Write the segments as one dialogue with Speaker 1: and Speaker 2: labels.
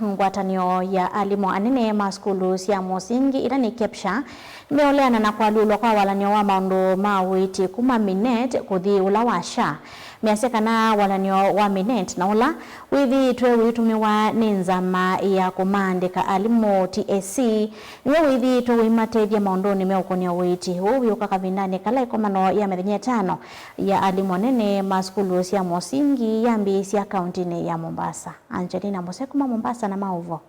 Speaker 1: Ngwatanio ya Alimu anene sukulu cia musingi ila ni KEPSHA meoleana na kwalulwa kwa walan'yo wa Uiiti kuma Minet kuthi ula washa miase kana walan'yo wa Minet na ula withiitwe witumiwa ni nzama ya kumaandika Alimu TSC niw'o withiitwe uimatethya maunduni meokon'ya Uiiti huu ukakavindani kala ikomano ya methenya 5 ya Alimu anene sukulu cia musingi yambi cia kauntini ya Mombasa. Angelina Mosekuma Mombasa na mauvo.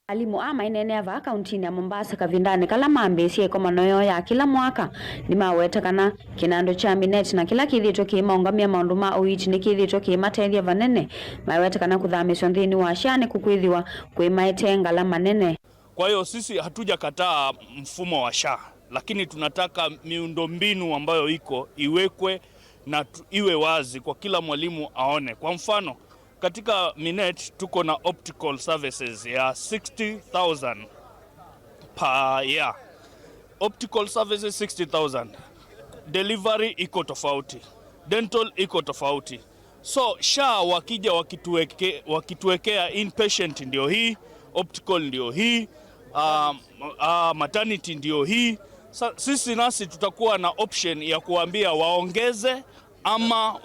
Speaker 2: Alimu Mainene kauntini ya Mombasa kavindani kala mambesie komano ya kila mwaka Nimakuweta kana kinando cha Minet na kila kithito kimaungamia maundu ma Uiiti ni kithito kimatethya vanene Nimakuweta kana kuthamiswa nthini wa shani kukwithiwa kuimaete ngala manene.
Speaker 3: Kwa hiyo sisi hatujakataa mfumo wa SHA, lakini tunataka miundombinu ambayo iko iwekwe na iwe wazi kwa kila mwalimu aone. Kwa mfano katika Minet tuko na optical services ya 60,000 per year. Optical services 60,000. Delivery iko tofauti. Dental iko tofauti. So SHA wakija wakituwekea inpatient ndio hii, optical ndio hii, maternity ndio hii. Sisi nasi tutakuwa na option ya kuambia waongeze ama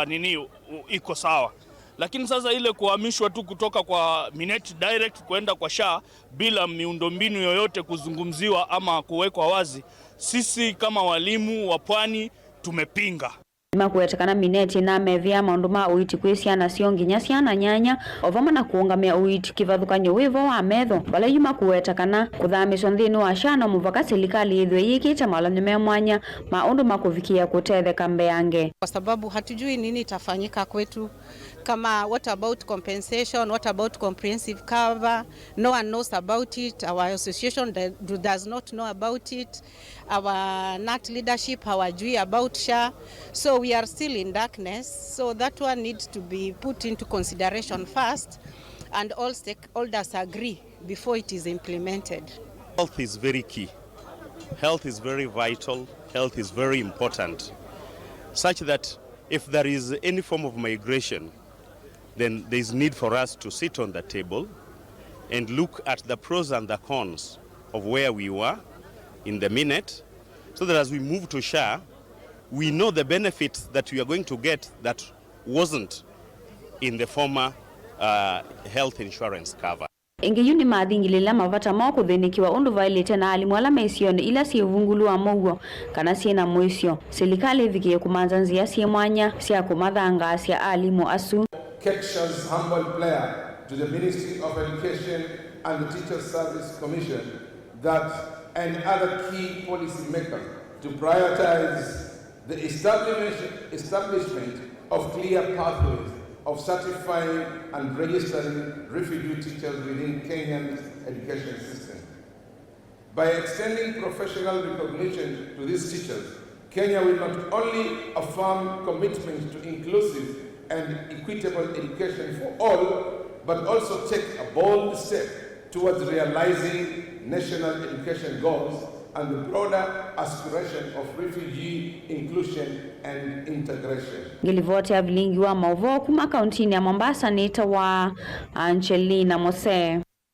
Speaker 3: nini iko sawa. Lakini sasa ile kuhamishwa tu kutoka kwa Minet direct kwenda kwa SHA bila miundombinu yoyote kuzungumziwa ama kuwekwa wazi, sisi kama walimu wa pwani tumepinga.
Speaker 2: Nimakuweta kana Minet na mevya maundu ma Uiiti kwisiana sio nginya ciana nyanya ovama na kuungamia Uiiti kivathukanyo wivo wa metho bala Nimakuweta kana kuthamiswa nthini wa SHA na muvaka serikali ithwe yikite malanyo memwanya maundu makuvikia kutetheka mbeange,
Speaker 4: kwa sababu hatujui nini itafanyika kwetu. Kama what about compensation, what about comprehensive cover? No one knows about it. Our association does not know about it. Our NAT leadership hawajui about SHA. So we are still in darkness. So that one needs to be put into consideration first, and all stakeholders agree before it is implemented.
Speaker 5: Health is very key. Health is very vital. Health is very important. Such that if there is any form of migration, then there is need for us to sit on the table and look at the pros and the cons of where we were in the Minet, so that as we move to SHA, we know the benefits that we are going to get that wasn't in the former health insurance cover.
Speaker 2: Ingiyu ni mathingilila mavata mo kuthinikiwa undu vailite na alimu ala meisioni ila siuvungulua mouo kana siena mwisio serikali ivikie kumanza nzia sie mwanya sia kumathanga sia alimu asu.
Speaker 6: KEPSHA's humble prayer to the Ministry of Education and the Teachers Service Commission that and other key policy makers to prioritize the establishment of clear pathways of certifying and registering refugee teachers within Kenya's education system. By extending professional recognition to these teachers, Kenya will not only affirm commitment to inclusive and equitable education for all, but also take a bold step towards realizing national education goals and the broader aspiration of refugee inclusion and integration.
Speaker 2: Ngilivote ya vilingi wa mauvo kuma kauntini ya Mombasa nita wa Angelina Mose.